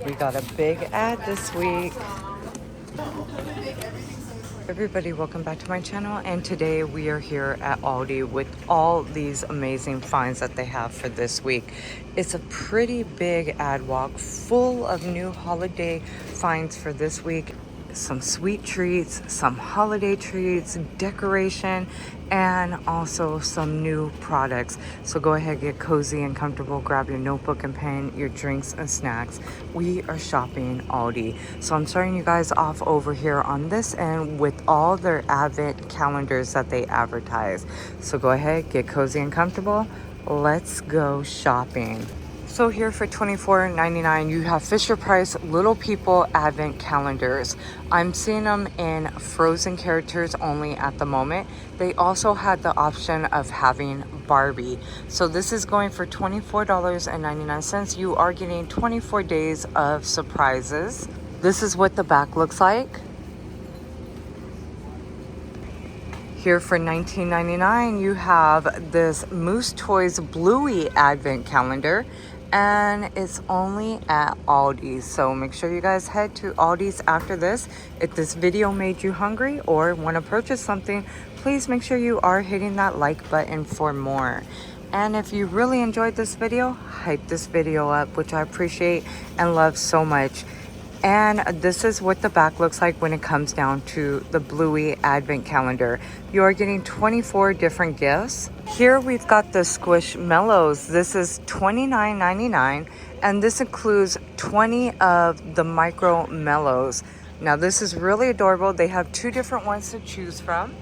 We got a big ad this week. Everybody, welcome back to my channel, and today we are here at Aldi with all these amazing finds that they have for this week. It's a pretty big ad walk full of new holiday finds for this week. Some sweet treats, some holiday treats, decoration, and also some new products. So go ahead, get cozy and comfortable, grab your notebook and pen, your drinks and snacks. We are shopping Aldi. So I'm starting you guys off over here on this end with all their advent calendars that they advertise. So go ahead, get cozy and comfortable. Let's go shopping. So here for $24.99, you have Fisher Price Little People Advent Calendars. I'm seeing them in frozen characters only at the moment. They also had the option of having Barbie. So this is going for $24.99. You are getting 24 days of surprises. This is what the back looks like. Here for $19.99, you have this Moose Toys Bluey Advent Calendar, and it's only at Aldi. So make sure you guys head to Aldi's after this. If this video made you hungry or want to purchase something, please make sure you are hitting that like button for more. And if you really enjoyed this video, hype this video up, which I appreciate and love so much. And this is what the back looks like when it comes down to the Bluey Advent Calendar. You are getting 24 different gifts. Here we've got the Squishmallows. This is $29.99, and this includes 20 of the Micro Mellows. Now this is really adorable. They have two different ones to choose from.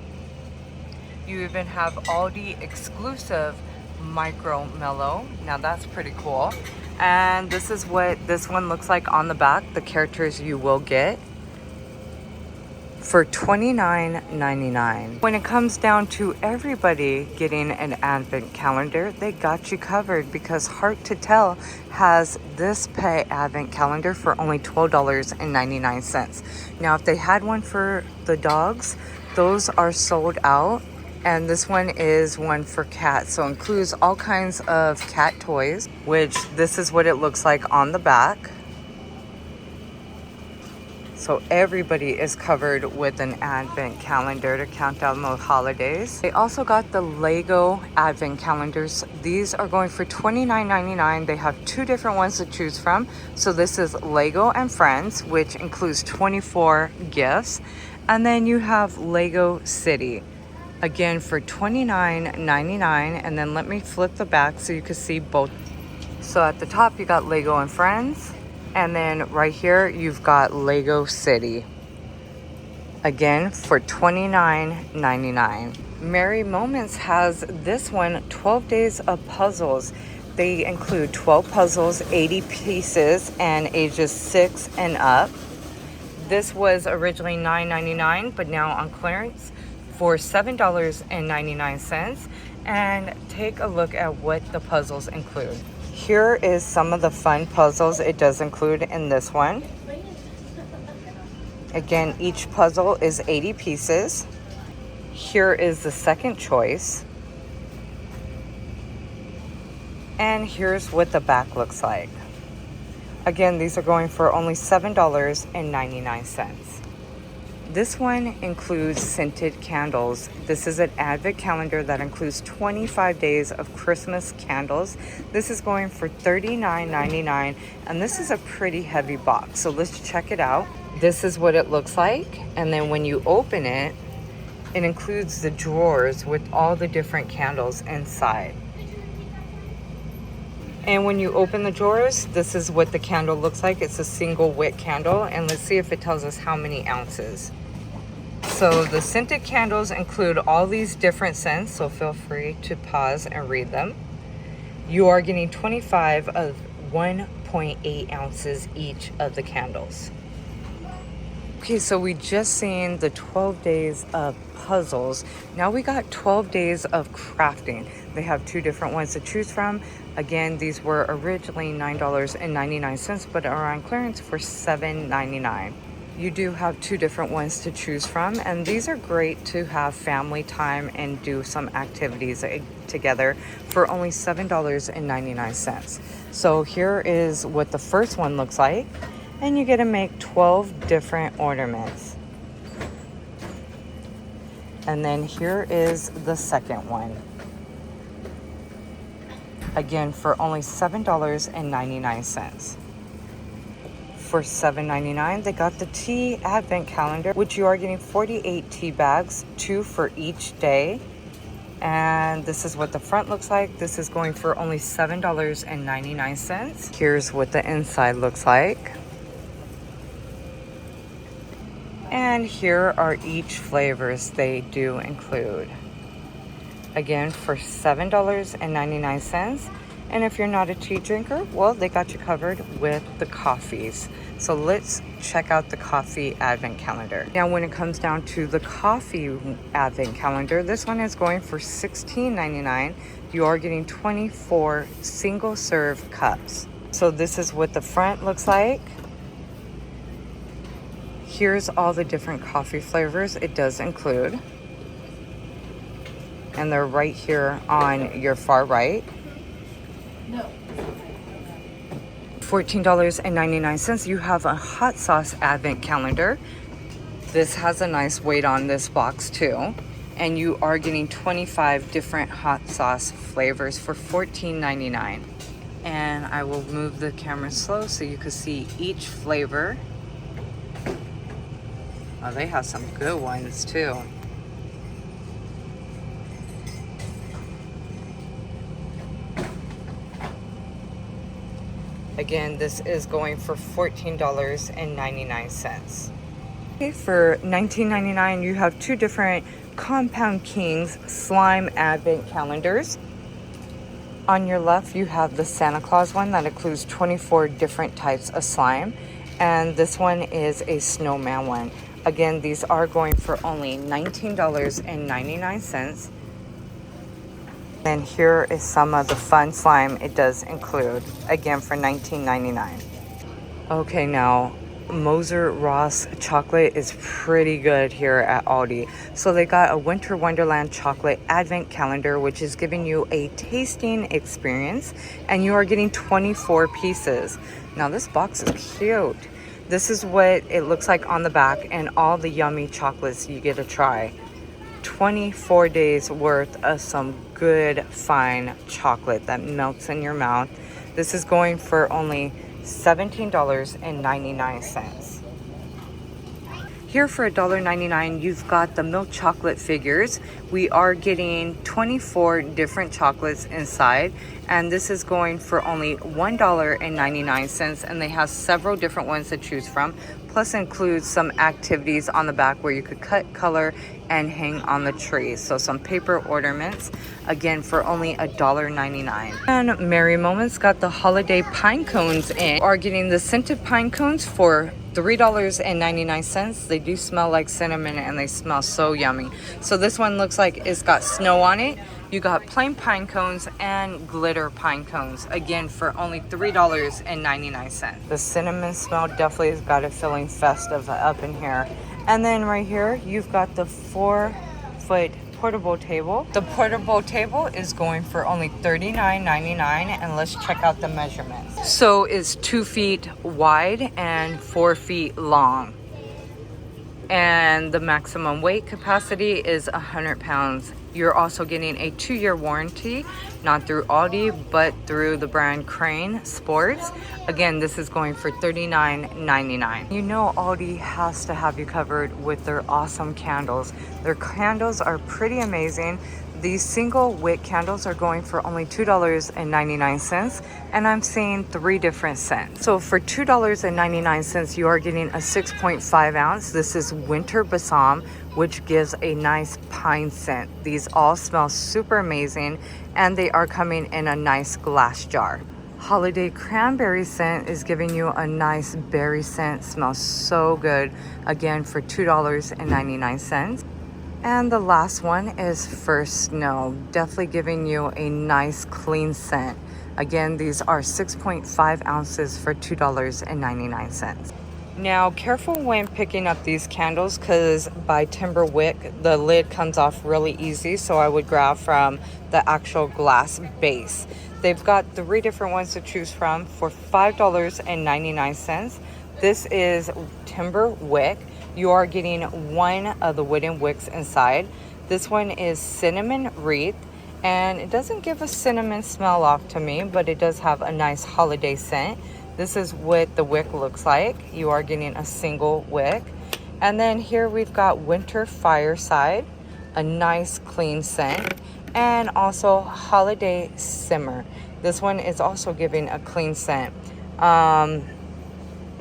You even have Aldi exclusive Micro Mellow. Now that's pretty cool. And this is what this one looks like on the back, the characters you will get for $29.99. When it comes down to everybody getting an advent calendar, they got you covered, because Heart to Tell has this pet advent calendar for only $12.99. Now if they had one for the dogs, those are sold out. And this one is one for cats, so includes all kinds of cat toys, which this is what it looks like on the back. So everybody is covered with an advent calendar to count down the holidays. They also got the Lego advent calendars. These are going for $29.99. They have two different ones to choose from. So this is Lego and Friends, which includes 24 gifts. And then you have Lego City. Again for $29.99, and then let me flip the back so you can see both. So at the top you got Lego and Friends, and then right here you've got Lego City. Again for $29.99. Merry Moments has this one, 12 Days of Puzzles. They include 12 puzzles, 80 pieces, and ages 6 and up. This was originally $9.99, but now on clearance for $7.99. And take a look at what the puzzles include. Here is some of the fun puzzles it does include in this one. Again, each puzzle is 80 pieces. Here is the second choice. And here's what the back looks like. Again, these are going for only $7.99. This one includes scented candles. This is an advent calendar that includes 25 days of Christmas candles. This is going for $39.99, and this is a pretty heavy box. So let's check it out. This is what it looks like, and then when you open it, it includes the drawers with all the different candles inside. And when you open the drawers, this is what the candle looks like. It's a single wick candle, and let's see if it tells us how many ounces. So the scented candles include all these different scents, so feel free to pause and read them. You are getting 25 of 1.8 ounces each of the candles. Okay, so we just seen the 12 days of puzzles. Now we got 12 days of crafting. They have two different ones to choose from. Again, these were originally $9.99, but are on clearance for $7.99. You do have two different ones to choose from, and these are great to have family time and do some activities together for only $7.99. So here is what the first one looks like. And you get to make 12 different ornaments. And then here is the second one. Again, for only $7.99. For $7.99, they got the tea advent calendar, which you are getting 48 tea bags, 2 for each day. And this is what the front looks like. This is going for only $7.99. Here's what the inside looks like. And here are each flavors they do include. Again, for $7.99. And if you're not a tea drinker, well, they got you covered with the coffees. So let's check out the coffee advent calendar. Now, when it comes down to the coffee advent calendar, this one is going for $16.99. You are getting 24 single serve cups. So this is what the front looks like. Here's all the different coffee flavors it does include. And they're right here on your far right. $14.99. You have a hot sauce advent calendar. This has a nice weight on this box too. And you are getting 25 different hot sauce flavors for $14.99. And I will move the camera slow so you can see each flavor. Oh, they have some good ones too. Again, this is going for $14.99. Okay, for $19.99, you have 2 different Compound Kings slime advent calendars. On your left, you have the Santa Claus one that includes 24 different types of slime. And this one is a snowman one. Again, these are going for only $19.99. And here is some of the fun slime it does include, again for $19.99. Okay, now Moser Ross chocolate is pretty good here at Aldi. So they got a Winter Wonderland chocolate advent calendar, which is giving you a tasting experience, and you are getting 24 pieces. Now this box is cute. This is what it looks like on the back, and all the yummy chocolates you get to try. 24 days worth of some good fine chocolate that melts in your mouth. This is going for only $17.99. Here for $1.99, you've got the milk chocolate figures. We are getting 24 different chocolates inside, and this is going for only $1.99, and they have several different ones to choose from, plus includes some activities on the back where you could cut, color, and hang on the tree. So some paper ornaments, again for only $1.99. And Merry Moments got the holiday pine cones in. Are getting the scented pine cones for $3.99. They do smell like cinnamon and they smell so yummy. So this one looks like it's got snow on it. You got plain pine cones and glitter pine cones, again for only $3.99. The cinnamon smell definitely has got it feeling festive up in here. And then right here, you've got the 4-foot portable table. The portable table is going for only $39.99, and let's check out the measurements. So it's 2 feet wide and 4 feet long. And the maximum weight capacity is 100 pounds. You're also getting a 2-year warranty, not through Aldi, but through the brand Crane Sports. Again, this is going for $39.99. You know Aldi has to have you covered with their awesome candles. Their candles are pretty amazing. These single wick candles are going for only $2.99, and I'm seeing 3 different scents. So for $2.99, you are getting a 6.5 ounce. This is Winter Balsam, which gives a nice pine scent. These all smell super amazing, and they are coming in a nice glass jar. Holiday Cranberry scent is giving you a nice berry scent. Smells so good, again for $2.99. And the last one is First Snow, definitely giving you a nice clean scent. Again, these are 6.5 ounces for $2.99. Now, careful when picking up these candles, because by Timber Wick, the lid comes off really easy, so I would grab from the actual glass base. They've got 3 different ones to choose from for $5.99. This is timber wick. You are getting one of the wooden wicks inside. This one is cinnamon wreath, and it doesn't give a cinnamon smell off to me, but it does have a nice holiday scent. This is what the wick looks like. You are getting a single wick. And then here we've got winter fireside, a nice clean scent, and also holiday simmer. This one is also giving a clean scent.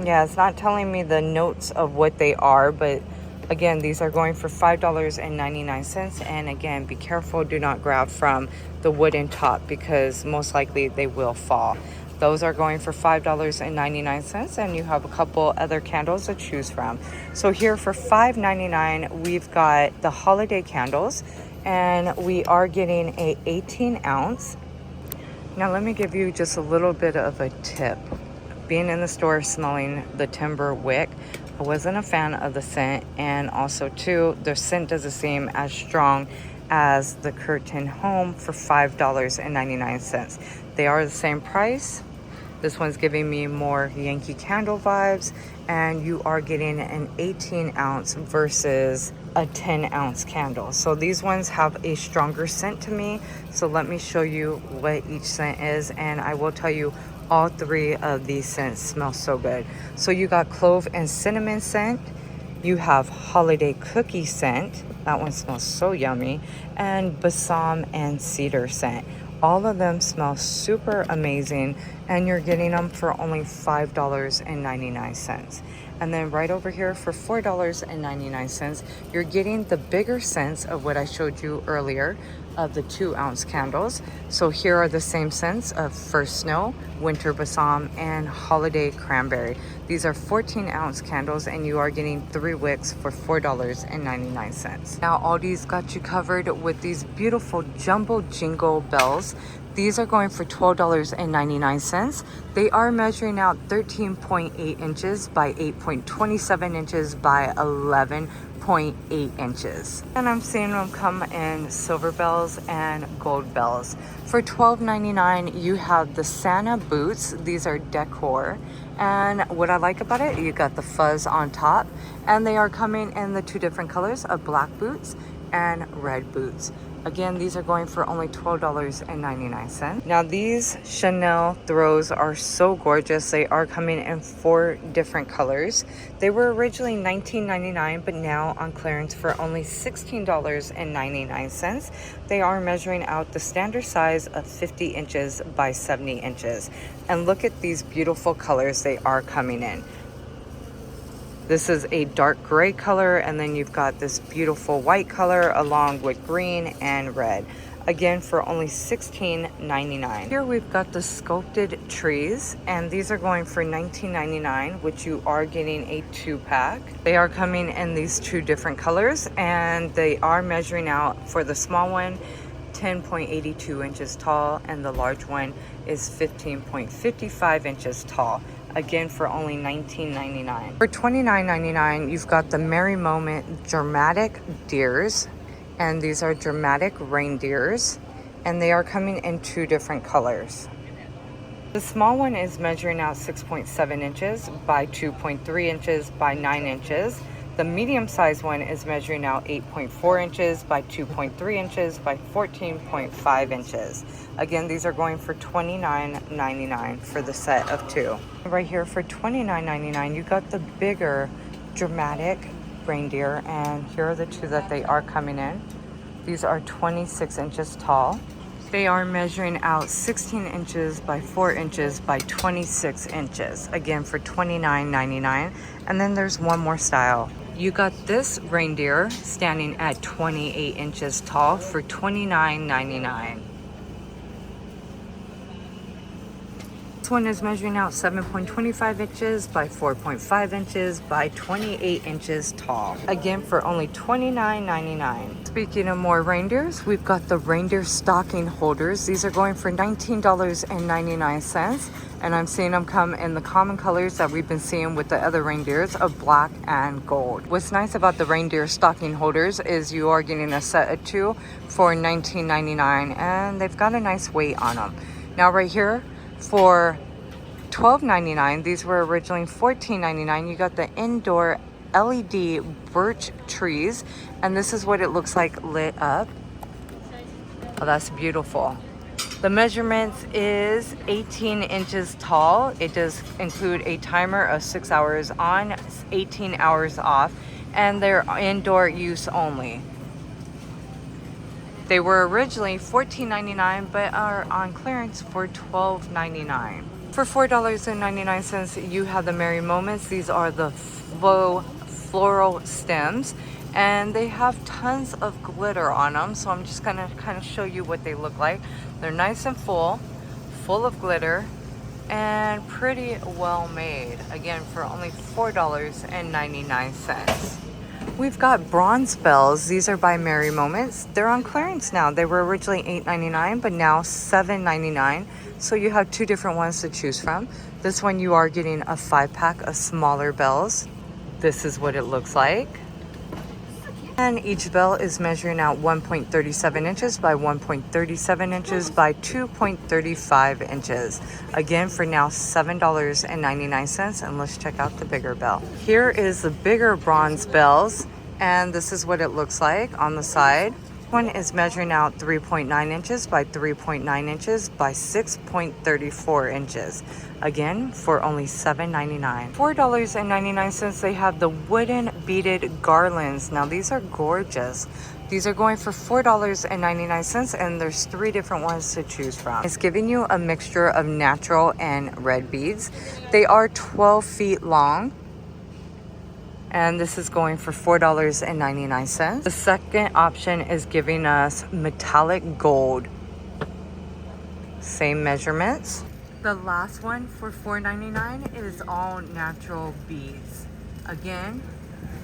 Yeah, it's not telling me the notes of what they are, but again, these are going for $5.99. And again, be careful, do not grab from the wooden top because most likely they will fall. Those are going for $5.99, and you have a couple other candles to choose from. So here for $5.99, we've got the holiday candles, and we are getting a 18 ounce. Now let me give you just a little bit of a tip. Being in the store smelling the timber wick, I wasn't a fan of the scent, and also too, the scent doesn't seem as strong as the curtain home for $5.99. They are the same price. This one's giving me more Yankee Candle vibes, and you are getting an 18 ounce versus a 10 ounce candle. So these ones have a stronger scent to me. So let me show you what each scent is, and I will tell you all three of these scents smell so good. So you got clove and cinnamon scent. You have holiday cookie scent. That one smells so yummy. And balsam and cedar scent. All of them smell super amazing, and you're getting them for only $5.99. And then right over here for $4.99, you're getting the bigger scents of what I showed you earlier of the 2 ounce candles. So here are the same scents of first snow, winter balsam, and holiday cranberry. These are 14 ounce candles, and you are getting 3 wicks for $4.99. Now Aldi's got you covered with these beautiful jumbo jingle bells. These are going for $12.99. They are measuring out 13.8 inches by 8.27 inches by 11.8 inches. And I'm seeing them come in silver bells and gold bells. For $12.99, you have the Santa boots. These are decor. And what I like about it, you got the fuzz on top, and they are coming in the 2 different colors of black boots and red boots. Again, these are going for only $12.99. Now these Chanel throws are so gorgeous. They are coming in 4 different colors. They were originally $19.99, but now on clearance for only $16.99. They are measuring out the standard size of 50 inches by 70 inches. And look at these beautiful colors they are coming in. This is a dark gray color, and then you've got this beautiful white color along with green and red. Again, for only $16.99. Here we've got the sculpted trees, and these are going for $19.99, which you are getting a 2-pack. They are coming in these 2 different colors, and they are measuring out for the small one 10.82 inches tall, and the large one is 15.55 inches tall. Again, for only $19.99. For $29.99, you've got the Merry Moment Dramatic Deers, and these are dramatic reindeers, and they are coming in 2 different colors. The small one is measuring out 6.7 inches by 2.3 inches by 9 inches. The medium-sized one is measuring out 8.4 inches by 2.3 inches by 14.5 inches. Again, these are going for $29.99 for the set of 2. Right here for $29.99, you got the bigger dramatic reindeer, and here are the 2 that they are coming in. These are 26 inches tall. They are measuring out 16 inches by 4 inches by 26 inches. Again, for $29.99. And then there's one more style. You got this reindeer standing at 28 inches tall for $29.99. This one is measuring out 7.25 inches by 4.5 inches by 28 inches tall. Again, for only $29.99. Speaking of more reindeers, we've got the reindeer stocking holders. These are going for $19.99. And I'm seeing them come in the common colors that we've been seeing with the other reindeers of black and gold. What's nice about the reindeer stocking holders is you are getting a set of 2 for $19.99, and they've got a nice weight on them. Now right here for $12.99. These were originally $14.99. You got the indoor LED birch trees, and this is what it looks like lit up. Oh, that's beautiful. The measurements is 18 inches tall. It does include a timer of 6 hours on, 18 hours off, and they're indoor use only. They were originally $14.99 but are on clearance for $12.99. For $4.99, you have the Merry Moments. These are the faux floral stems, and they have tons of glitter on them. So I'm just gonna kind of show you what they look like. They're nice and full of glitter, and pretty well made. Again, for only $4.99. We've got bronze bells. These are by Merry Moments. They're on clearance now. They were originally $8.99, but now $7.99. So you have two different ones to choose from. This one you are getting a 5-pack of smaller bells. This is what it looks like. And each bell is measuring out 1.37 inches by 1.37 inches by 2.35 inches. Again, for now $7.99, and let's check out the bigger bell. Here is the bigger bronze bells, and this is what it looks like on the side. One is measuring out 3.9 inches by 3.9 inches by 6.34 inches. Again, for only $7.99. $4.99, they have the wooden beaded garlands. Now these are gorgeous. These are going for $4.99, and there's 3 different ones to choose from. It's giving you a mixture of natural and red beads. They are 12 feet long, and this is going for $4.99. The second option is giving us metallic gold. Same measurements. The last one for $4.99 is all natural beads. Again,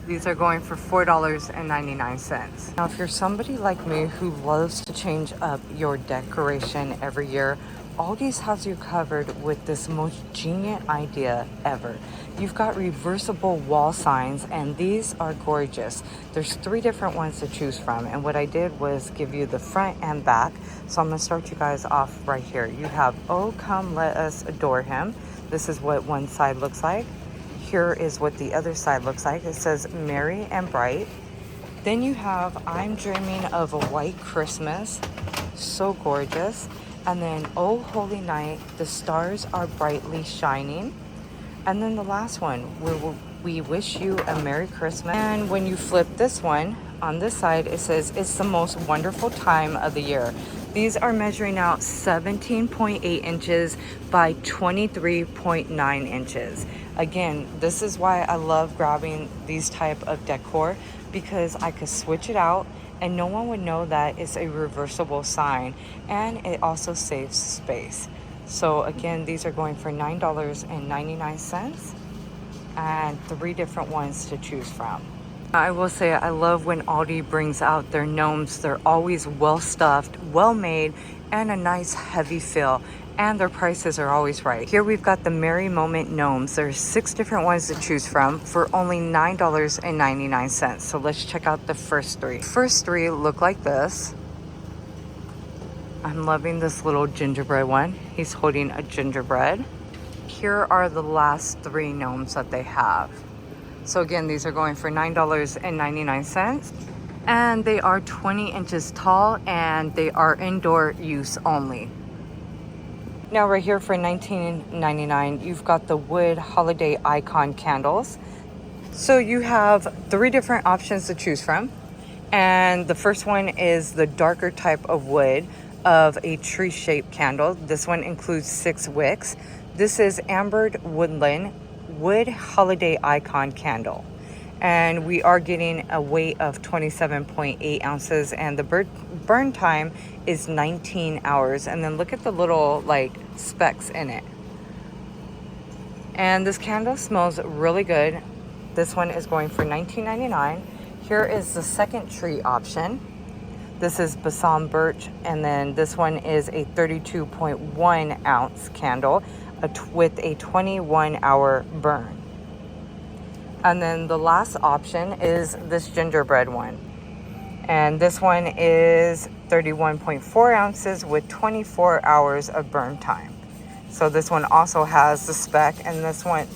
these are going for $4.99. Now, if you're somebody like me who loves to change up your decoration every year, Aldi's has you covered with this most genius idea ever. You've got reversible wall signs, and these are gorgeous. There's 3 different ones to choose from, and what I did was give you the front and back. So I'm gonna start you guys off right here. You have, "Oh, come let us adore him." This is what one side looks like. Here is what the other side looks like. It says "Merry and Bright." Then you have "I'm dreaming of a white Christmas." So gorgeous. And then "Oh Holy Night, the stars are brightly shining." And then the last one, "We wish you a Merry Christmas." And when you flip this one, on this side, it says "It's the most wonderful time of the year." These are measuring out 17.8 inches by 23.9 inches. Again, this is why I love grabbing these type of decor, because I could switch it out and no one would know that it's a reversible sign, and it also saves space. So again, these are going for $9.99, and 3 different ones to choose from. I will say I love when Aldi brings out their gnomes. They're always well stuffed, well made, and a nice heavy feel, and their prices are always right. Here we've got the Merry Moment gnomes. There's 6 different ones to choose from for only $9.99. So let's check out the first 3. First 3 look like this. I'm loving this little gingerbread one. He's holding a gingerbread. Here are the last 3 gnomes that they have. So again, these are going for $9.99, and they are 20 inches tall, and they are indoor use only. Now right here for $19.99, you've got the wood holiday icon candles. So you have 3 different options to choose from, and the first one is the darker type of wood of a tree-shaped candle. This one includes 6 wicks. This is ambered woodland wood holiday icon candle, and we are getting a weight of 27.8 ounces, and the burn time is 19 hours. And then look at the little like specks in it, and this candle smells really good. This one is going for $19.99. Here is the second tree option. This is balsam birch, and then this one is a 32.1 ounce candle with a 21-hour burn. And then the last option is this gingerbread one, and this one is 31.4 ounces with 24 hours of burn time. So this one also has the speck, and this one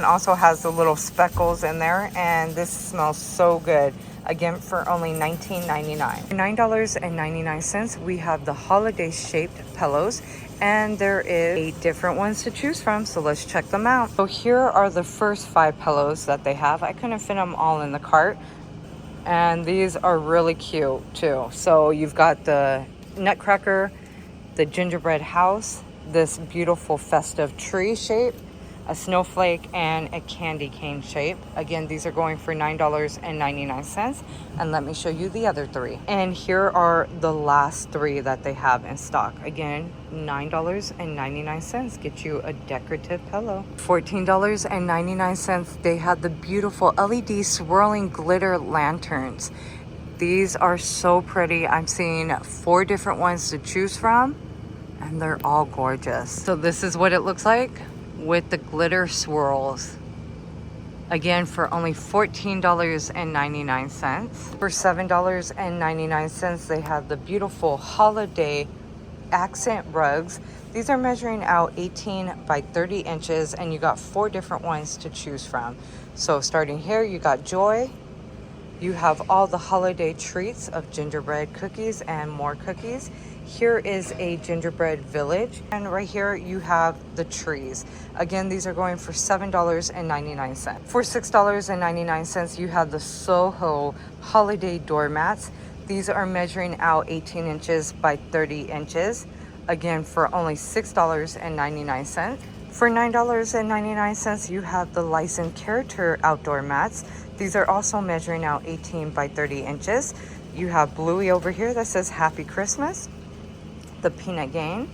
also has the little speckles in there, and this smells so good. Again, for only $19.99. For $9.99, we have the holiday shaped pillows, and there is 8 different ones to choose from, so let's check them out. So here are the first 5 pillows that they have. I couldn't fit them all in the cart, and these are really cute too. So you've got the nutcracker, the gingerbread house, this beautiful festive tree shape, a snowflake, and a candy cane shape. Again, these are going for $9.99. And let me show you the other 3. And here are the last 3 that they have in stock. Again, $9.99 get you a decorative pillow. $14.99, they have the beautiful LED swirling glitter lanterns. These are so pretty. I'm seeing 4 different ones to choose from, and they're all gorgeous. So this is what it looks like with the glitter swirls. Again, for only $14.99. For $7.99, they have the beautiful holiday accent rugs. These are measuring out 18 by 30 inches, and you got 4 different ones to choose from. So starting here, you got joy. You have all the holiday treats of gingerbread cookies and more cookies. Here is a gingerbread village, and right here you have the trees. Again, these are going for $7.99. For $6.99, you have the Soho holiday doormats. These are measuring out 18 inches by 30 inches. Again, for only $6.99. For $9.99, you have the licensed character outdoor mats. These are also measuring out 18 by 30 inches. You have Bluey over here that says Happy Christmas, the Peanut Game,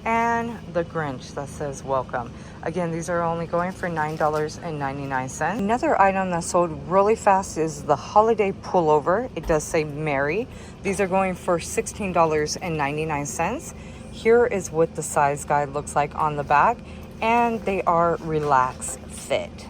and the Grinch that says welcome. Again, these are only going for $9.99. Another item that sold really fast is the holiday pullover. It does say Merry. These are going for $16.99. Here is what the size guide looks like on the back, and they are relax fit.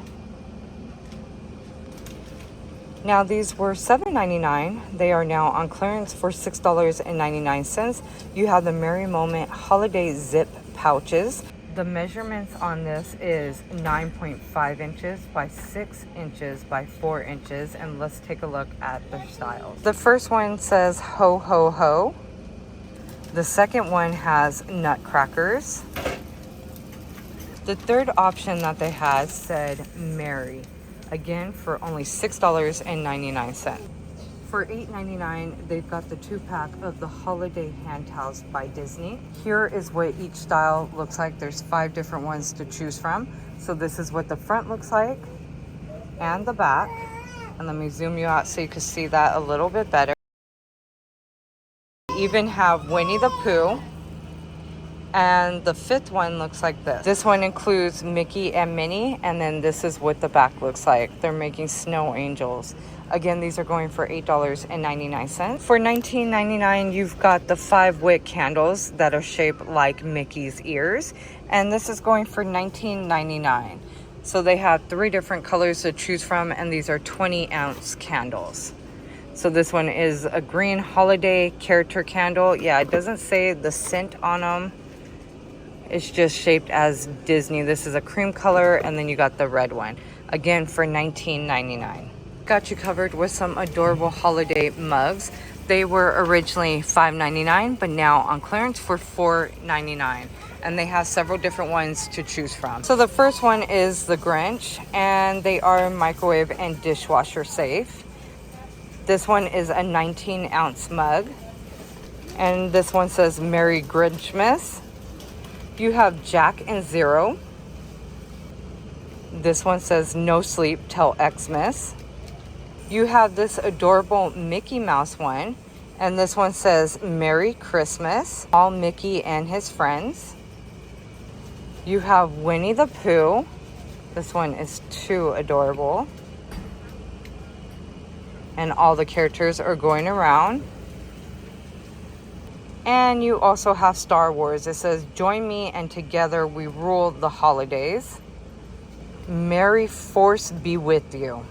Now these were $7.99. They are now on clearance for $6.99. You have the Merry Moment holiday zip pouches. The measurements on this is 9.5 inches by 6 inches by 4 inches. And let's take a look at their styles. The first one says ho ho ho. The second one has nutcrackers. The third option that they had said Merry. Again, for only $6.99. For $8.99, they've got the 2-pack of the holiday hand towels by Disney. Here is what each style looks like. There's 5 different ones to choose from. So this is what the front looks like and the back. And let me zoom you out so you can see that a little bit better. We even have Winnie the Pooh. And the 5th one looks like this. This one includes Mickey and Minnie, and then this is what the back looks like. They're making snow angels. Again, these are going for $8.99. For $19.99, you've got the 5 wick candles that are shaped like Mickey's ears, and this is going for $19.99. So they have 3 different colors to choose from, and these are 20-ounce candles. So this one is a green holiday character candle. Yeah, it doesn't say the scent on them. It's just shaped as Disney. This is a cream color, and then you got the red one. Again, for $19.99. Got you covered with some adorable holiday mugs. They were originally $5.99, but now on clearance for $4.99. And they have several different ones to choose from. So the first one is the Grinch, and they are microwave and dishwasher safe. This one is a 19-ounce mug, and this one says Merry Grinchmas. You have Jack and Zero. This one says No Sleep Till Xmas. You have this adorable Mickey Mouse one, and this one says Merry Christmas, all Mickey and his friends. You have Winnie the Pooh. This one is too adorable. And all the characters are going around. And you also have Star Wars. It says, join me and together we rule the holidays. Merry Force be with you.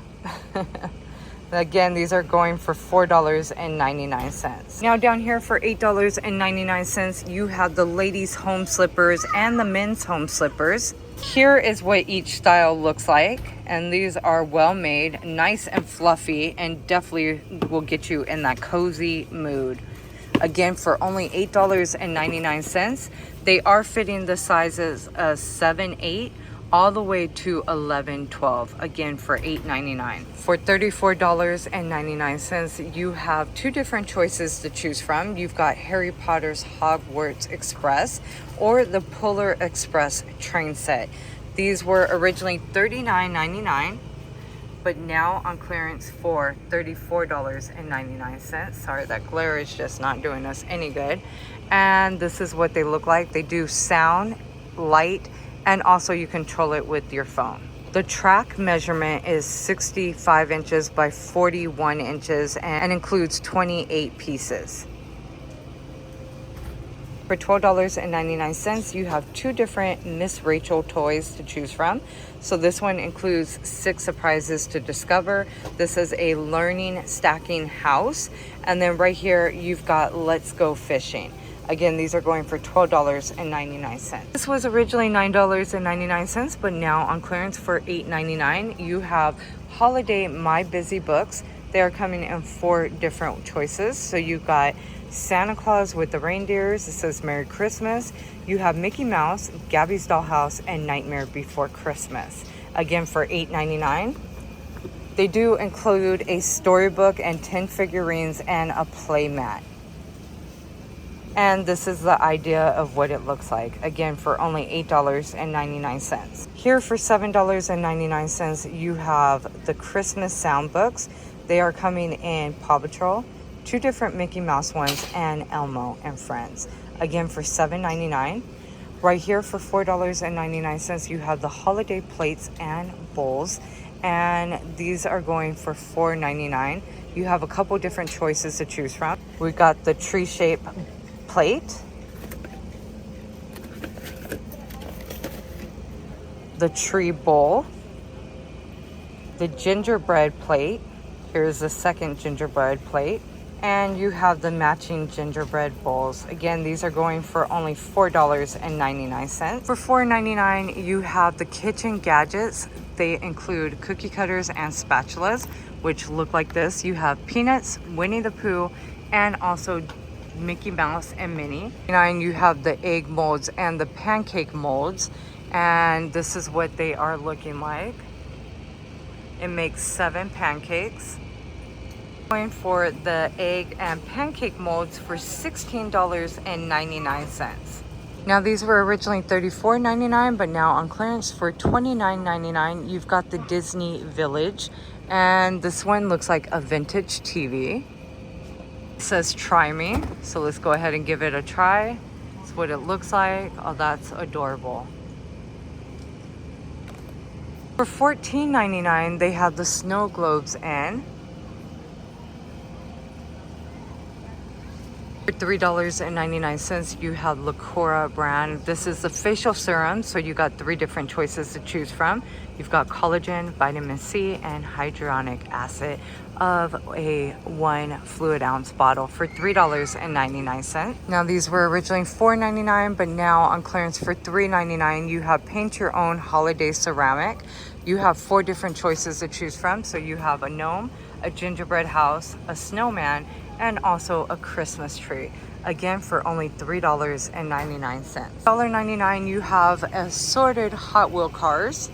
Again, these are going for $4.99. Now down here for $8.99, you have the ladies' home slippers and the men's home slippers. Here is what each style looks like, and these are well made, nice and fluffy, and definitely will get you in that cozy mood. Again, for only $8.99. They are fitting the sizes 7, 8, all the way to 11, 12. Again, for $8.99. For $34.99, you have two different choices to choose from. You've got Harry Potter's Hogwarts Express or the Polar Express train set. These were originally $39.99. but now on clearance for $34.99. Sorry, that glare is just not doing us any good. And this is what they look like. They do sound, light, and also you control it with your phone. The track measurement is 65 inches by 41 inches and includes 28 pieces. For $12.99, you have two different Miss Rachel toys to choose from. So this one includes 6 surprises to discover. This is a learning stacking house. And then right here, you've got Let's Go Fishing. Again, these are going for $12.99. This was originally $9.99, but now on clearance for $8.99. You have Holiday My Busy Books. They are coming in 4 different choices. So you've got Santa Claus with the reindeers. It says Merry Christmas. You have Mickey Mouse, Gabby's Dollhouse, and Nightmare Before Christmas. Again, for $8.99. They do include a storybook and 10 figurines and a play mat. And this is the idea of what it looks like. Again, for only $8.99. Here for $7.99, you have the Christmas sound books. They are coming in Paw Patrol, 2 different Mickey Mouse ones, and Elmo and Friends. Again, for $7.99. Right here for $4.99, you have the holiday plates and bowls. And these are going for $4.99. You have a couple different choices to choose from. We've got the tree shape plate, the tree bowl, the gingerbread plate. Here's the second gingerbread plate. And you have the matching gingerbread bowls. Again, these are going for only $4.99. For $4.99, you have the kitchen gadgets. They include cookie cutters and spatulas, which look like this. You have Peanuts, Winnie the Pooh, and also Mickey Mouse and Minnie. And you have the egg molds and the pancake molds. And this is what they are looking like. It makes 7 pancakes. Going for the egg and pancake molds for $16.99. Now these were originally $34.99, but now on clearance for $29.99. You've got the Disney Village, and this one looks like a vintage TV. It says try me, so let's go ahead and give it a try. That's what it looks like. Oh, that's adorable. For $14.99, they have the snow globes in. For $3.99, you have Lacora brand. This is the facial serum, so you got 3 different choices to choose from. You've got collagen, vitamin C, and hyaluronic acid of a 1 fluid ounce bottle for $3.99. Now these were originally $4.99, but now on clearance for $3.99. You have paint your own holiday ceramic. You have 4 different choices to choose from. So you have a gnome, a gingerbread house, a snowman, and also a Christmas tree. Again, for only $3.99. $1.99, you have assorted Hot Wheel cars.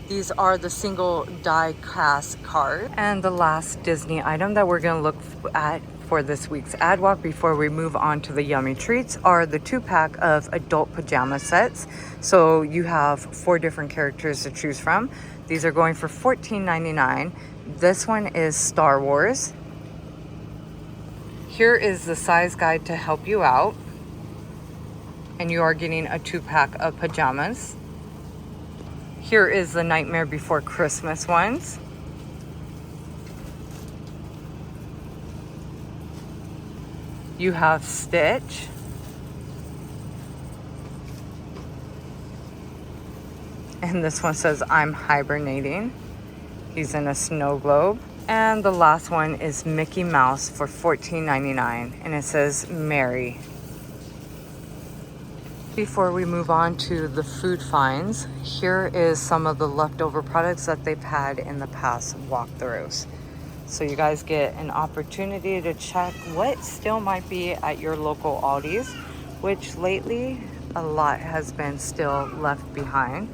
These are the single die cast cars. And the last Disney item that we're gonna look at for this week's ad walk before we move on to the yummy treats are the 2-pack of adult pajama sets. So you have 4 different characters to choose from. These are going for $14.99. This one is Star Wars. Here is the size guide to help you out. And you are getting a 2-pack of pajamas. Here is the Nightmare Before Christmas ones. You have Stitch. And this one says, I'm hibernating. He's in a snow globe. And the last one is Mickey Mouse for $14.99, and it says Merry. Before we move on to the food finds, here is some of the leftover products that they've had in the past walkthroughs. So you guys get an opportunity to check what still might be at your local Aldi's, which lately a lot has been still left behind.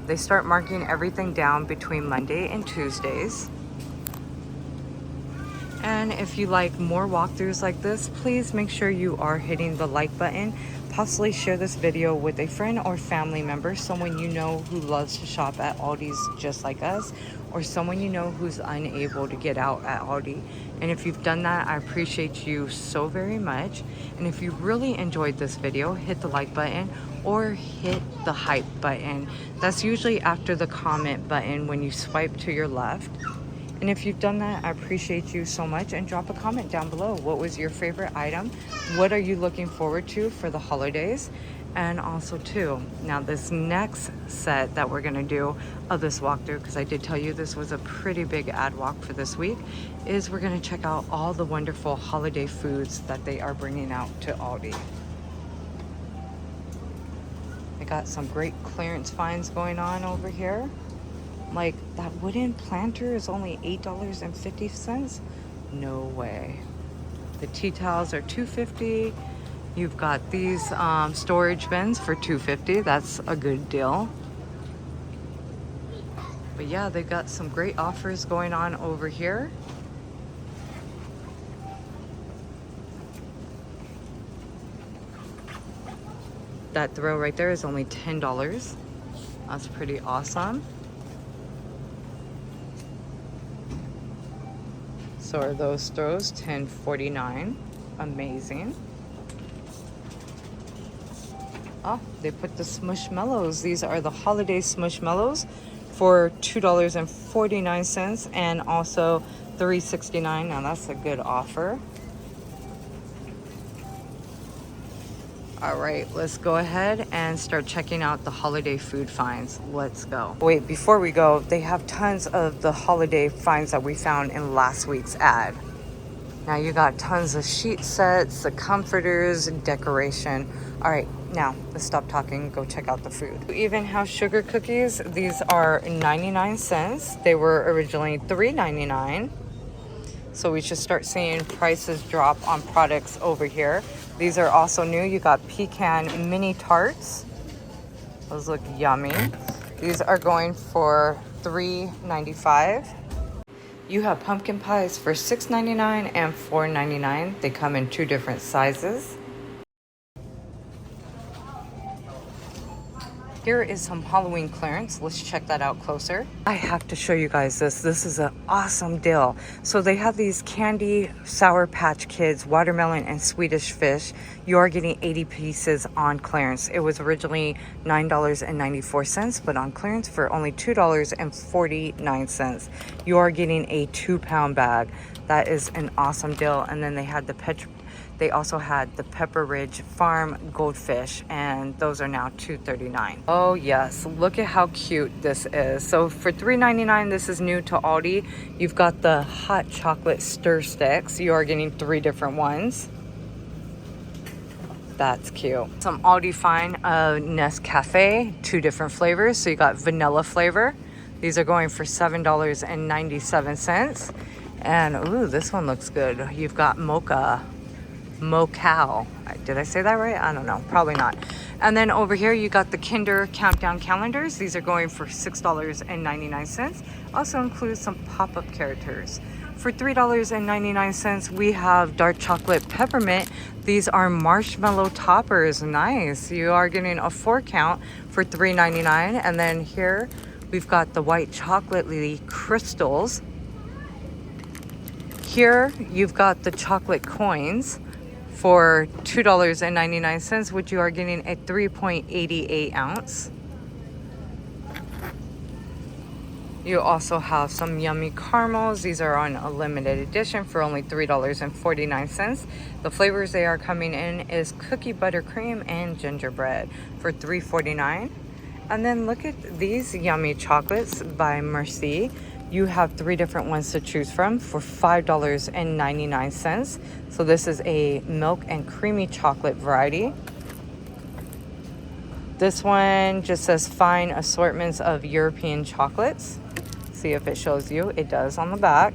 They start marking everything down between Monday and Tuesdays. And if you like more walkthroughs like this, please make sure you are hitting the like button. Possibly share this video with a friend or family member, someone you know who loves to shop at Aldi's just like us, or someone you know who's unable to get out at Aldi. And if you've done that, I appreciate you so very much. And if you really enjoyed this video, hit the like button or hit the hype button. That's usually after the comment button when you swipe to your left. And if you've done that, I appreciate you so much, and drop a comment down below. What was your favorite item? What are you looking forward to for the holidays? And also too, now this next set that we're gonna do of this walkthrough, because I did tell you this was a pretty big ad walk for this week, is we're gonna check out all the wonderful holiday foods that they are bringing out to Aldi. I got some great clearance finds going on over here. Like, that wooden planter is only $8.50. No way. The tea towels are $2.50. You've got these storage bins for $2.50. That's a good deal. But yeah, they've got some great offers going on over here. That throw right there is only $10. That's pretty awesome. So are those throws, $10.49. Amazing. Oh, they put the Smushmallows. These are the holiday Smushmallows for $2.49 and also $3.69. Now that's a good offer. All right, let's go ahead and start checking out the holiday food finds. Let's go. Wait, before we go, they have tons of the holiday finds that we found in last week's ad. Now you got tons of sheet sets, the comforters, decoration. All right, now let's stop talking and go check out the food. We even have sugar cookies. These are 99 cents. They were originally $3.99. So we should start seeing prices drop on products over here. These are also new. You got pecan mini tarts. Those look yummy. These are going for $3.95. You have pumpkin pies for $6.99 and $4.99. They come in two different sizes. Here is some Halloween clearance. Let's check that out closer. I have to show you guys this. This is an awesome deal. So they have these candy Sour Patch Kids, watermelon and Swedish fish. You are getting 80 pieces on clearance. It was originally $9.94, but on clearance for only $2.49. You are getting a 2-pound bag. That is an awesome deal. And then they had they also had the Pepper Ridge Farm Goldfish, and those are now $2.39. Oh yes, look at how cute this is. So for $3.99, this is new to Aldi. You've got the hot chocolate stir sticks. You are getting 3 different ones. That's cute. Some Aldi find Nescafe, 2 different flavors. So you got vanilla flavor. These are going for $7.97. And ooh, this one looks good. You've got mocha. Mocal. Did I say that right? I don't know. Probably not. And then over here you got the Kinder Countdown calendars. These are going for $6.99. Also includes some pop-up characters. For $3.99 we have dark chocolate peppermint. These are marshmallow toppers. Nice. You are getting a 4 count for $3.99. And then here we've got the white chocolate crystals. Here you've got the chocolate coins for $2.99, which you are getting a 3.88 ounce. You also have some yummy caramels. These are on a limited edition for only $3.49. The flavors they are coming in is cookie buttercream and gingerbread for $3.49. And then look at these yummy chocolates by Merci. You have 3 different ones to choose from for $5.99. So this is a milk and creamy chocolate variety. This one just says fine assortments of European chocolates. See if it shows you. It does on the back.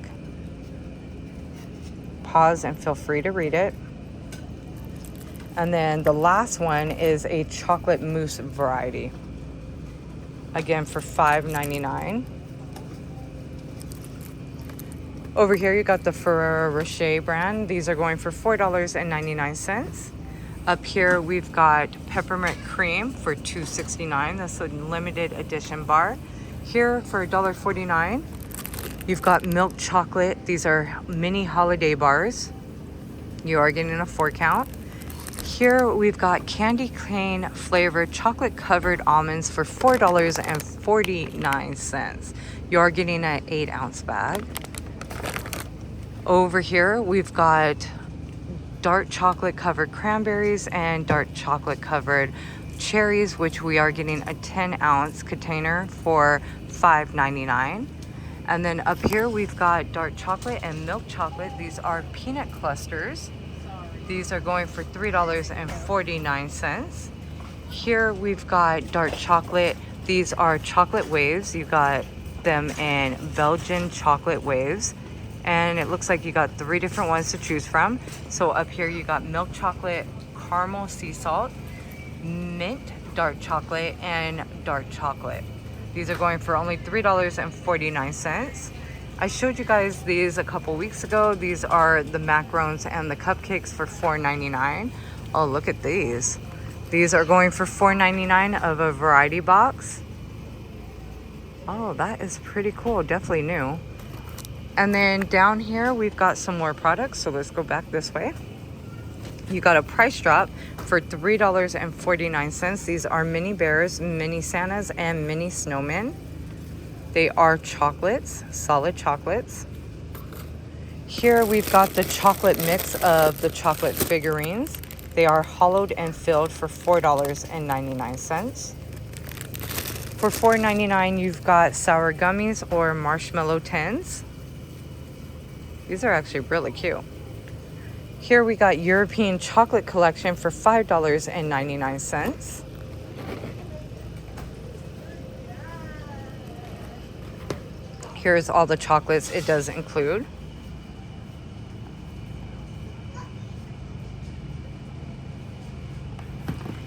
Pause and feel free to read it. And then the last one is a chocolate mousse variety. Again for $5.99. Over here you got the Ferrero Rocher brand. These are going for $4.99. Up here we've got peppermint cream for $2.69. That's a limited edition bar. Here for $1.49, you've got milk chocolate. These are mini holiday bars. You are getting a 4 count. Here we've got candy cane flavored chocolate covered almonds for $4.49. You are getting an 8-ounce bag. Over here we've got dark chocolate covered cranberries and dark chocolate covered cherries, which we are getting a 10-ounce container for $5.99. And then up here we've got dark chocolate and milk chocolate. These are peanut clusters. These are going for $3.49. Here we've got dark chocolate. These are chocolate waves. You got them in Belgian chocolate waves. And it looks like you got 3 different ones to choose from. So up here you got milk chocolate, caramel sea salt, mint dark chocolate, and dark chocolate. These are going for only $3.49. I showed you guys these a couple weeks ago. These are the macarons and the cupcakes for $4.99. Oh, look at these. These are going for $4.99 of a variety box. Oh, that is pretty cool. Definitely new. And then down here we've got some more products. So let's go back this way. You got a price drop for $3.49. These are mini bears, mini Santas, and mini snowmen. They are chocolates, solid chocolates. Here we've got the chocolate mix of the chocolate figurines. They are hollowed and filled for $4.99. For $4.99, you've got sour gummies or marshmallow tins. These are actually really cute. Here we got European chocolate collection for $5.99. Here's all the chocolates it does include.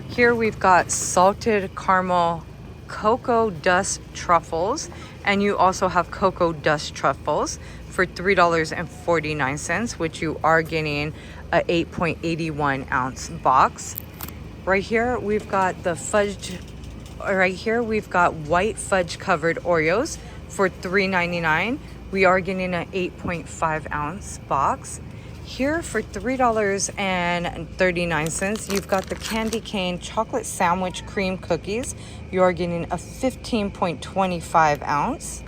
Here we've got salted caramel cocoa dust truffles, and you also have cocoa dust truffles for $3.49, which you are getting a 8.81 ounce box. Right here we've got the fudge. Right here we've got white fudge covered Oreos for $3.99. We are getting an 8.5 ounce box. Here for $3.39, you've got the candy cane chocolate sandwich cream cookies. You are getting a 15.25 ounce.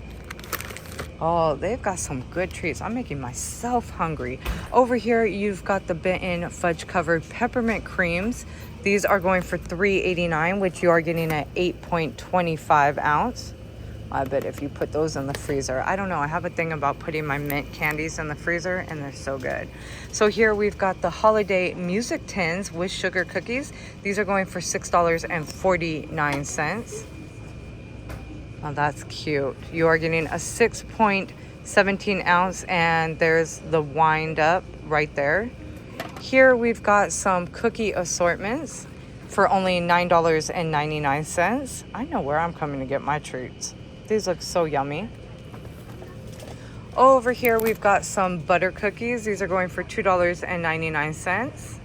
Oh, they've got some good treats. I'm making myself hungry. Over here, you've got the Benton fudge covered peppermint creams. These are going for $3.89, which you are getting an 8.25 ounce. I bet if you put those in the freezer, I don't know, I have a thing about putting my mint candies in the freezer, and they're so good. So here we've got the holiday music tins with sugar cookies. These are going for $6.49. Oh, that's cute. You are getting a 6.17 ounce, and there's the wind up right there. Here we've got some cookie assortments for only $9.99. I know where I'm coming to get my treats. These look so yummy. Over here we've got some butter cookies. These are going for $2.99.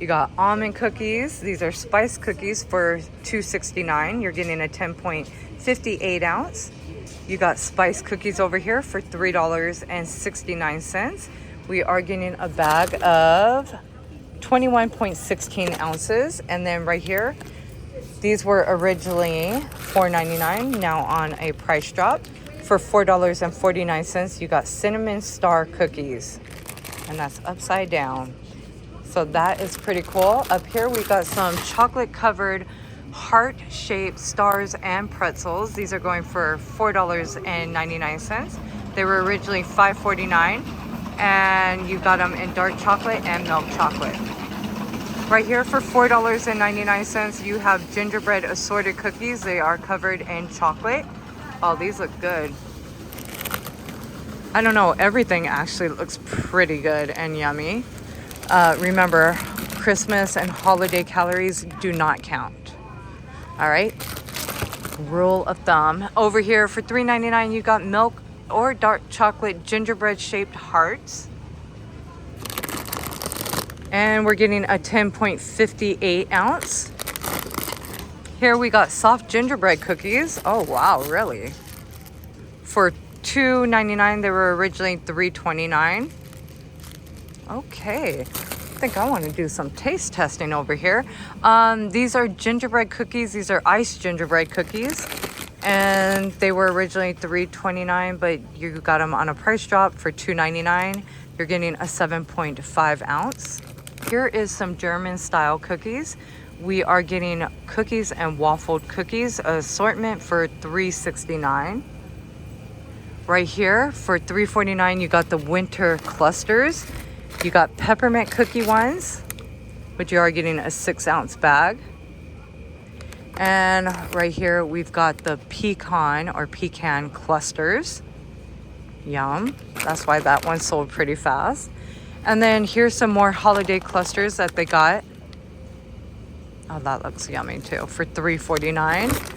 You got almond cookies. These are spice cookies for $2.69. You're getting a 10.58 ounce. You got spice cookies over here for $3.69. We are getting a bag of 21.16 ounces. And then right here, these were originally $4.99, now on a price drop. For $4.49, you got cinnamon star cookies, and that's upside down. So that is pretty cool. Up here we got some chocolate covered heart-shaped stars and pretzels. These are going for $4.99. They were originally $5.49, and you got them in dark chocolate and milk chocolate. Right here for $4.99, you have gingerbread assorted cookies. They are covered in chocolate. Oh, these look good. I don't know, everything actually looks pretty good and yummy. Remember, Christmas and holiday calories do not count. All right, rule of thumb. Over here for $3.99, you got milk or dark chocolate gingerbread shaped hearts. And we're getting a 10.58 ounce. Here we got soft gingerbread cookies. Oh wow, really? For $2.99, they were originally $3.29. Okay, I think I want to do some taste testing over here. These are gingerbread cookies. These are iced gingerbread cookies, and they were originally $3.29, but you got them on a price drop for $2.99. You're getting a 7.5 ounce. Here is some German style cookies. We are getting cookies and waffled cookies, assortment for $3.69. Right here for $3.49, you got the winter clusters. You got peppermint cookie ones, but you are getting a 6-ounce bag. And right here we've got the pecan clusters. Yum. That's why that one sold pretty fast. And then here's some more holiday clusters that they got. Oh, that looks yummy too, for $3.49.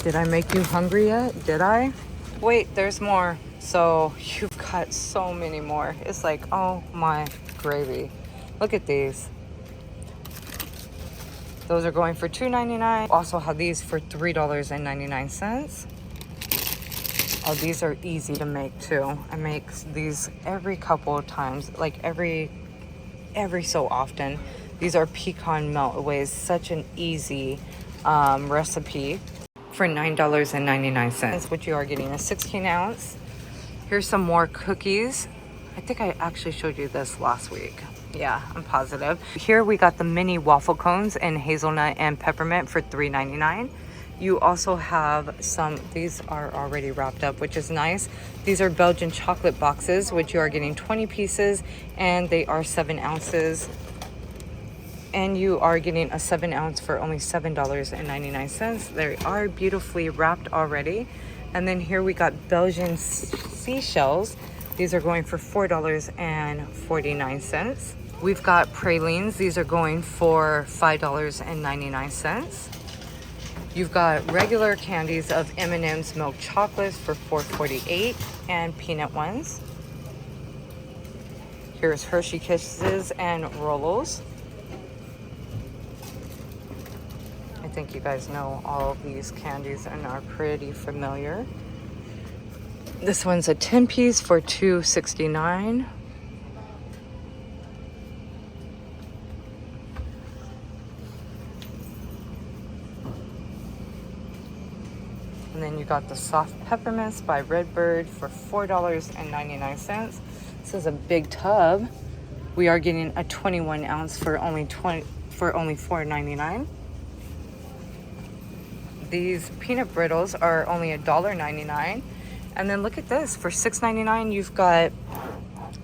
Did I make you hungry yet? Did I? Wait, there's more. So you've got so many more. It's like, oh my gravy. Look at these. Those are going for $2.99. Also have these for $3.99. Oh, these are easy to make too. I make these every couple of times, like every so often. These are pecan meltaways. Such an easy recipe for $9.99, which you are getting a 16 ounce. Here's some more cookies. I think I actually showed you this last week. Yeah, I'm positive. Here we got the mini waffle cones in hazelnut and peppermint for $3.99. You also have some, these are already wrapped up, which is nice. These are Belgian chocolate boxes, which you are getting 20 pieces, and they are 7 ounces. And you are getting a 7 ounce for only $7.99. They are beautifully wrapped already. And then here we got Belgian seashells. These are going for $4.49. We've got pralines. These are going for $5.99. You've got regular candies of M&M's milk chocolates for $4.48 and peanut ones. Here's Hershey Kisses and Rolos. I think you guys know all of these candies and are pretty familiar. This one's a 10-piece for $2.69. And then you got the soft peppermints by Redbird for $4.99. This is a big tub. We are getting a 21 ounce for only $4.99. These peanut brittles are only $1.99. And then look at this, for $6.99 you've got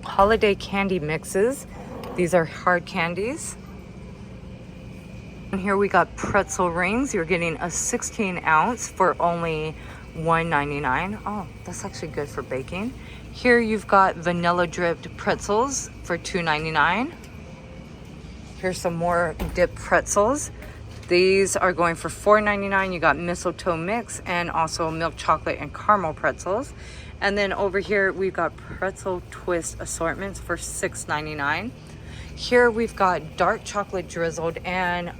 holiday candy mixes. These are hard candies. And here we got pretzel rings. You're getting a 16 ounce for only $1.99. Oh, that's actually good for baking. Here you've got vanilla dripped pretzels for $2.99. Here's some more dipped pretzels. These are going for $4.99. You got mistletoe mix and also milk chocolate and caramel pretzels. And then over here we've got pretzel twist assortments for $6.99. Here we've got dark chocolate drizzled and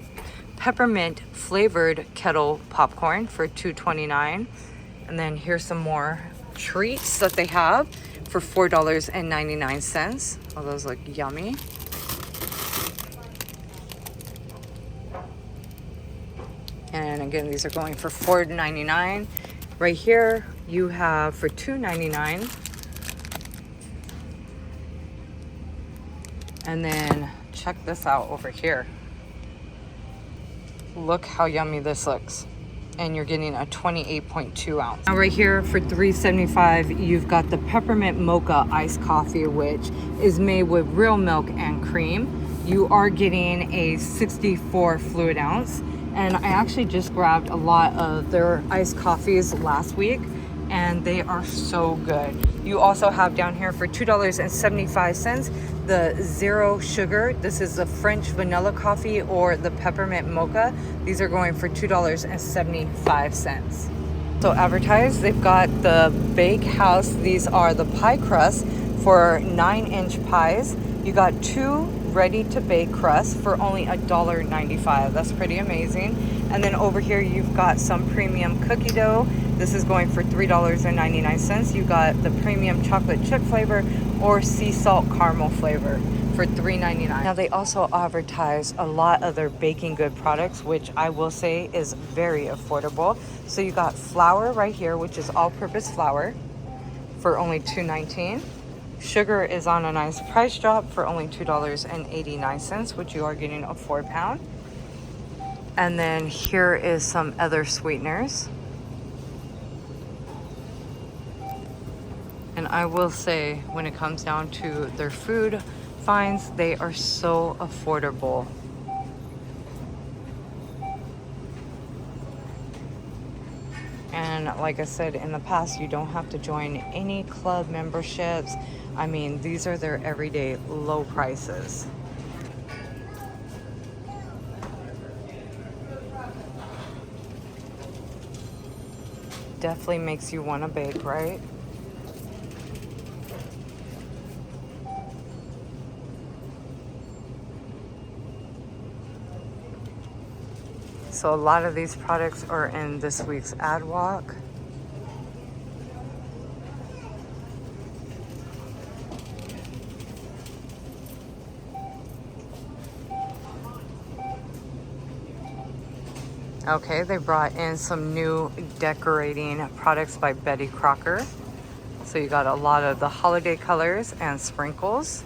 peppermint flavored kettle popcorn for $2.29. And then here's some more treats that they have for $4.99. Oh, those look yummy. And again, these are going for $4.99. Right here, you have for $2.99. And then check this out over here. Look how yummy this looks. And you're getting a 28.2 ounce. Now right here for $3.75, you've got the Peppermint Mocha iced coffee, which is made with real milk and cream. You are getting a 64 fluid ounce. And I actually just grabbed a lot of their iced coffees last week, and they are so good. You also have down here for $2.75 the zero sugar. This is the French vanilla coffee or the peppermint mocha. These are going for $2.75. So advertised, they've got the bake house. These are the pie crusts for 9-inch pies. You got 2 ready to bake crusts for only $1.95. That's pretty amazing. And then over here you've got some premium cookie dough. This is going for $3.99. You got the premium chocolate chip flavor or sea salt caramel flavor for $3.99. Now they also advertise a lot of their baking good products, which I will say is very affordable. So you got flour right here, which is all-purpose flour for only $2.19. Sugar is on a nice price drop for only $2.89, which you are getting a 4-pound. And then here is some other sweeteners. And I will say, when it comes down to their food finds, they are so affordable. And like I said in the past, you don't have to join any club memberships. I mean, these are their everyday low prices. Definitely makes you want to bake, right? So a lot of these products are in this week's ad walk. Okay, they brought in some new decorating products by Betty Crocker. So you got a lot of the holiday colors and sprinkles.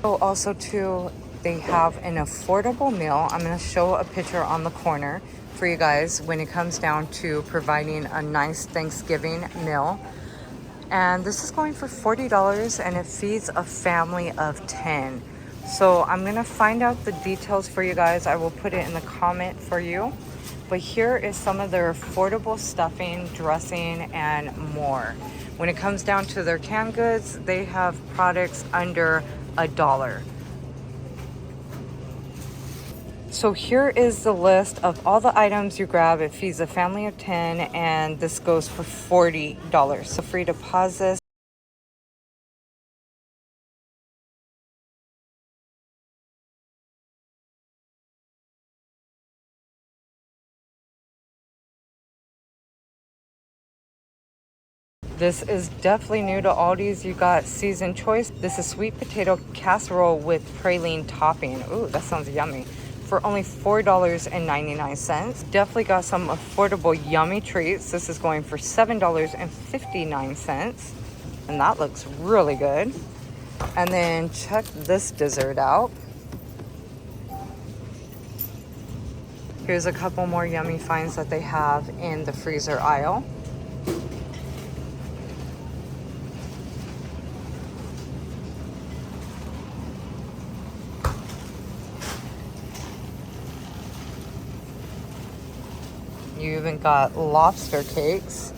Oh, also too, they have an affordable meal. I'm going to show a picture on the corner for you guys when it comes down to providing a nice Thanksgiving meal. And this is going for $40 and it feeds a family of 10. So I'm going to find out the details for you guys. I will put it in the comment for you. But here is some of their affordable stuffing, dressing, and more. When it comes down to their canned goods, they have products under $1. So here is the list of all the items you grab. It feeds a family of 10 and this goes for $40. So free to pause this. This is definitely new to Aldi's. You got seasoned choice. This is sweet potato casserole with praline topping. Ooh, that sounds yummy. For only $4.99. Definitely got some affordable yummy treats. This is going for $7.59. And that looks really good. And then check this dessert out. Here's a couple more yummy finds that they have in the freezer aisle. You even got lobster cakes.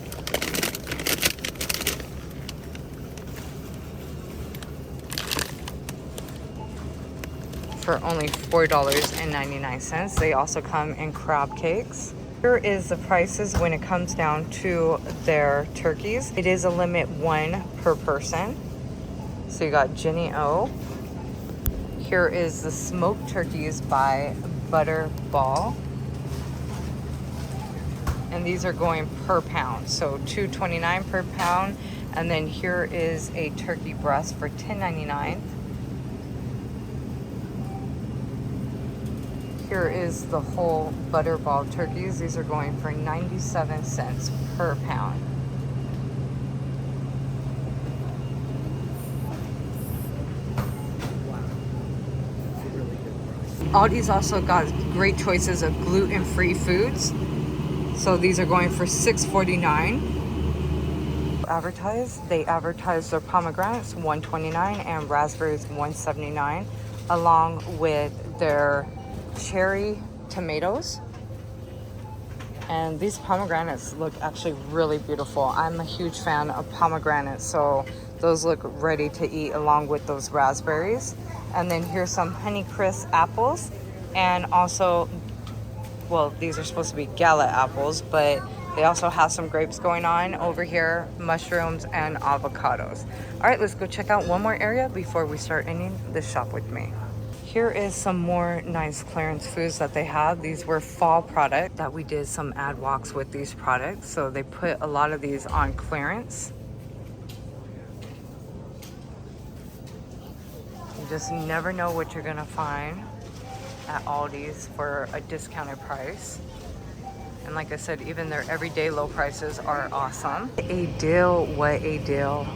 For only $4.99. They also come in crab cakes. Here is the prices when it comes down to their turkeys. It is a limit 1 per person. So you got Jenny O. Here is the smoked turkeys by Butterball. And these are going per pound, so $2.29 per pound. And then here is a turkey breast for $10.99. Here is the whole butterball turkeys. These are going for 97 cents per pound. Aldi's also got great choices of gluten-free foods. So these are going for $6.49. They advertise their pomegranates $1.29 and raspberries $1.79, along with their cherry tomatoes. And these pomegranates look actually really beautiful. I'm a huge fan of pomegranates, so those look ready to eat along with those raspberries. And then here's some Honeycrisp apples, and also, well, these are supposed to be Gala apples, but they also have some grapes going on over here, mushrooms and avocados. All right, let's go check out one more area before we start ending this shop with me. Here is some more nice clearance foods that they have. These were fall product that we did some ad walks with these products. So they put a lot of these on clearance. You just never know what you're gonna find at Aldi's for a discounted price. And like I said, even their everyday low prices are awesome. A deal, what a deal.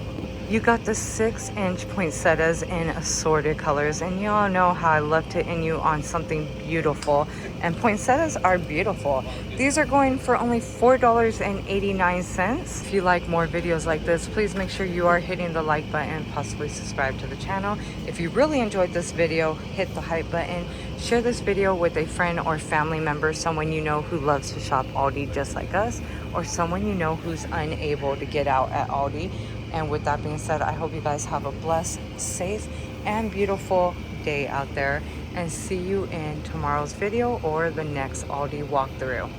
You got the 6-inch poinsettias in assorted colors, and y'all know how I love to end you on something beautiful. And poinsettias are beautiful. These are going for only $4.89. If you like more videos like this, please make sure you are hitting the like button, possibly subscribe to the channel. If you really enjoyed this video, hit the hype button. Share this video with a friend or family member, someone you know who loves to shop Aldi just like us, or someone you know who's unable to get out at Aldi. And with that being said, I hope you guys have a blessed, safe, and beautiful day out there. And see you in tomorrow's video or the next Aldi walkthrough.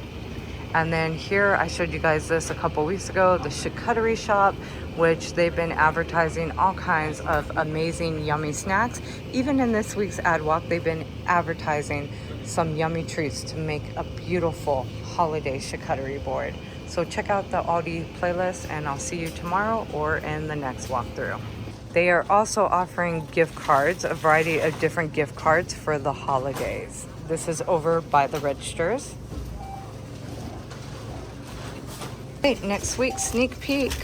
And then here, I showed you guys this a couple weeks ago, the charcuterie shop, which they've been advertising all kinds of amazing, yummy snacks. Even in this week's ad walk, they've been advertising some yummy treats to make a beautiful holiday charcuterie board. So check out the Aldi playlist, and I'll see you tomorrow or in the next walkthrough. They are also offering gift cards, a variety of different gift cards for the holidays. This is over by the registers. Next week, sneak peek.